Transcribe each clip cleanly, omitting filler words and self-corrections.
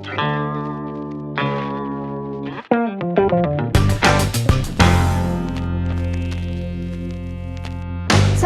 So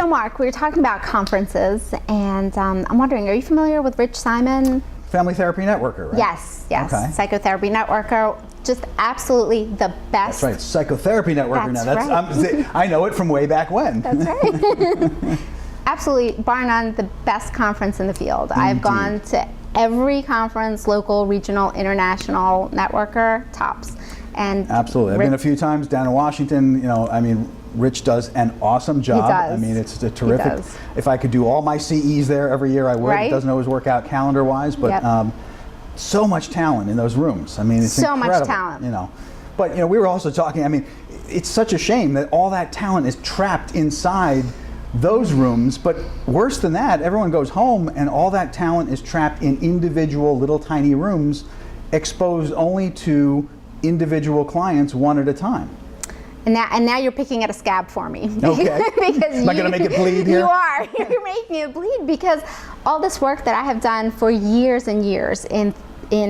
Mark, we were talking about conferences, and I'm wondering, are you familiar with Rich Simon? Family Therapy Networker, right? Yes, yes. Okay. Psychotherapy Networker, just absolutely the best. That's right, Psychotherapy Networker. That's now, right. I know it from way back when. That's right. Absolutely, bar none, the best conference in the field. Indeed. I've gone to every conference, local, regional, international, networker, tops. And absolutely. I've been a few times down in Washington. You know, I mean, Rich does an awesome job. He does. I mean, it's a terrific. If I could do all my CEs there every year, I would. Right? It doesn't always work out calendar-wise, but Yep. So much talent in those rooms. I mean, it's so incredible, much talent. You know, but you know, we were also talking. I mean, it's such a shame that all that talent is trapped inside those rooms. But worse than that, everyone goes home, and all that talent is trapped in individual little tiny rooms, exposed only to individual clients one at a time. And now you're picking at a scab for me. Okay. Because am I going to make it bleed here? You are. You're making it bleed because all this work that I have done for years and years in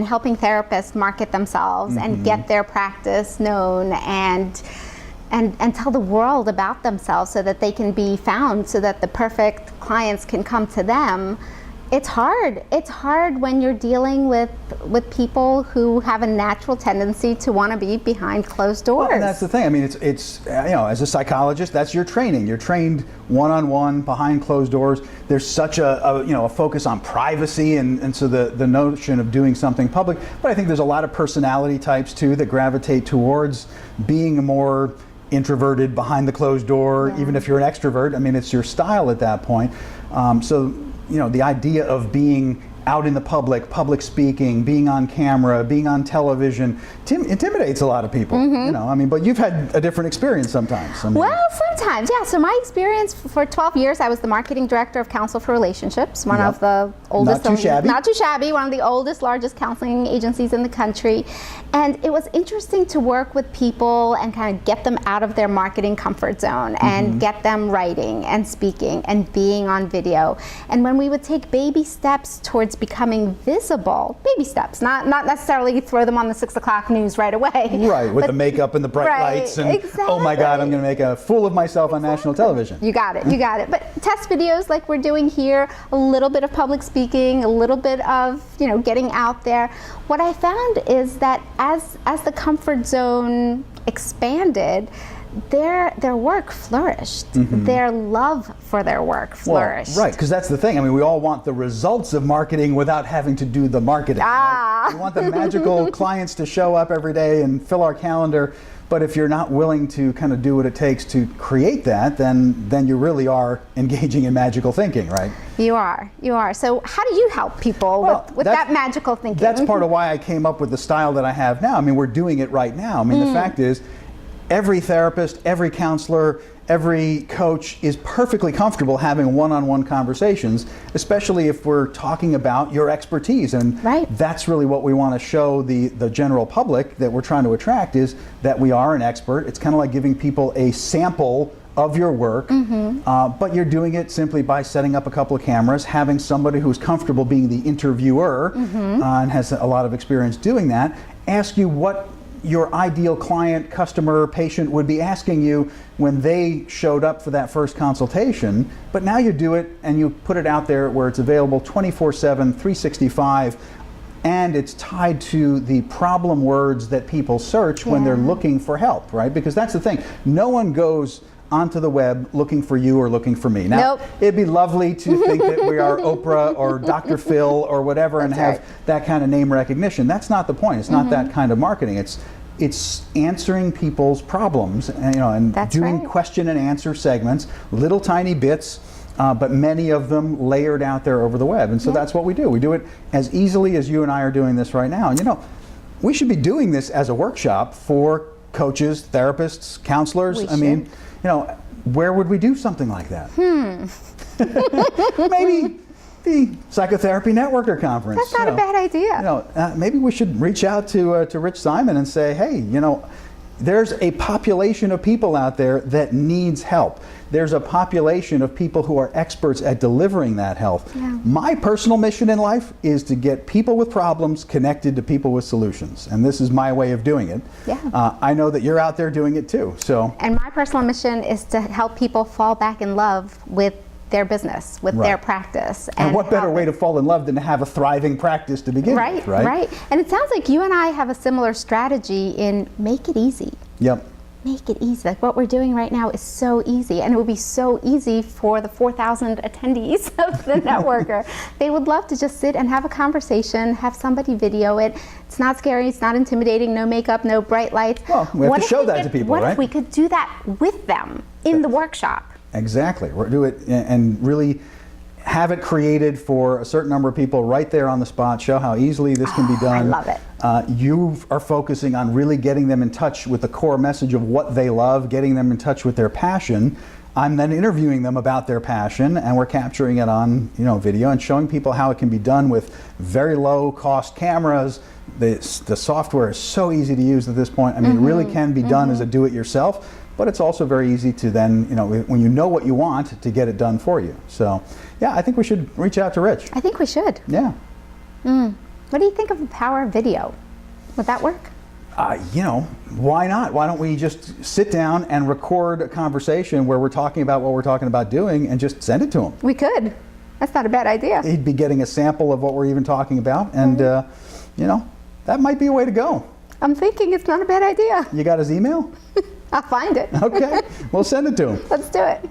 helping therapists market themselves and get their practice known and tell the world about themselves so that they can be found, so that the perfect clients can come to them. It's hard. It's hard when you're dealing with people who have a natural tendency to want to be behind closed doors. Well, and that's the thing. I mean, it's you know, as a psychologist, that's your training. You're trained one-on-one behind closed doors. There's such a you know, a focus on privacy, and so the notion of doing something public. But I think there's a lot of personality types too that gravitate towards being a more introverted behind the closed door. Yeah. Even if you're an extrovert, I mean, it's your style at that point. So you know, the idea of being out in the public speaking, being on camera, being on television, intimidates a lot of people. You know, I mean, but you've had a different experience sometimes. I mean, well, sometimes, yeah. So my experience for 12 years, I was the marketing director of Counsel for Relationships, one of the oldest, not too shabby, one of the oldest, largest counseling agencies in the country. And it was interesting to work with people and kind of get them out of their marketing comfort zone and get them writing and speaking and being on video. And when we would take baby steps towards becoming visible, baby steps, not necessarily throw them on the 6 o'clock news right away. Right, with the makeup and the bright lights and oh my God, I'm going to make a fool of myself on national television. You got it, you got it. But test videos like we're doing here, a little bit of public speaking, a little bit of, you know, getting out there. What I found is that as the comfort zone expanded, their work flourished. Their love for their work flourished. Well, right, because that's the thing. I mean, we all want the results of marketing without having to do the marketing. Right? We want the magical clients to show up every day and fill our calendar. But if you're not willing to kind of do what it takes to create that, then you really are engaging in magical thinking, right? You are. So how do you help people with that magical thinking? That's part of why I came up with the style that I have now. I mean, we're doing it right now. I mean, the fact is, every therapist, every counselor, every coach is perfectly comfortable having one-on-one conversations, especially if we're talking about your expertise. And that's really what we want to show the general public that we're trying to attract, is that we are an expert. It's kind of like giving people a sample of your work, but you're doing it simply by setting up a couple of cameras, having somebody who's comfortable being the interviewer and has a lot of experience doing that, ask you what your ideal client, customer, patient would be asking you when they showed up for that first consultation. But now you do it and you put it out there where it's available 24/7, 365, and it's tied to the problem words that people search when they're looking for help, right? Because that's the thing. No one goes onto the web looking for you or looking for me. Now, it'd be lovely to think that we are Oprah or Dr. Phil or whatever and have that kind of name recognition. That's not the point. It's not that kind of marketing. It's answering people's problems, and, you know, and doing question and answer segments, little tiny bits, but many of them layered out there over the web. And so that's what we do. We do it as easily as you and I are doing this right now. And you know, we should be doing this as a workshop for coaches, therapists, counselors. I mean, you know, where would we do something like that? Maybe the Psychotherapy Networker Conference. That's not a bad idea. You know, maybe we should reach out to Rich Simon and say, hey, you know, there's a population of people out there that needs help. There's a population of people who are experts at delivering that help. Yeah. My personal mission in life is to get people with problems connected to people with solutions, and this is my way of doing it. Yeah. I know that you're out there doing it too. So. And my personal mission is to help people fall back in love with their business, with their practice. And what better way to fall in love than to have a thriving practice to begin with, right? Right. And it sounds like you and I have a similar strategy in make it easy. Yep. Make it easy. Like what we're doing right now is so easy, and it would be so easy for the 4,000 attendees of the networker. They would love to just sit and have a conversation, have somebody video it. It's not scary, it's not intimidating, no makeup, no bright lights. Well, we have to show that to people, right? What if we could do that with them in the workshop? Exactly. We'll do it and really have it created for a certain number of people right there on the spot, show how easily this can be done. I love it. You are focusing on really getting them in touch with the core message of what they love, getting them in touch with their passion. I'm then interviewing them about their passion, and we're capturing it on video and showing people how it can be done with very low cost cameras. The software is so easy to use at this point. I mean, it really can be done as a do-it-yourself. But it's also very easy to then, when you know what you want, to get it done for you. So, yeah, I think we should reach out to Rich. I think we should. Yeah. What do you think of the power of video? Would that work? Why not? Why don't we just sit down and record a conversation where we're talking about what we're talking about doing and just send it to him? We could. That's not a bad idea. He'd be getting a sample of what we're even talking about, and, that might be a way to go. I'm thinking it's not a bad idea. You got his email? I'll find it. Okay, we'll send it to him. Let's do it.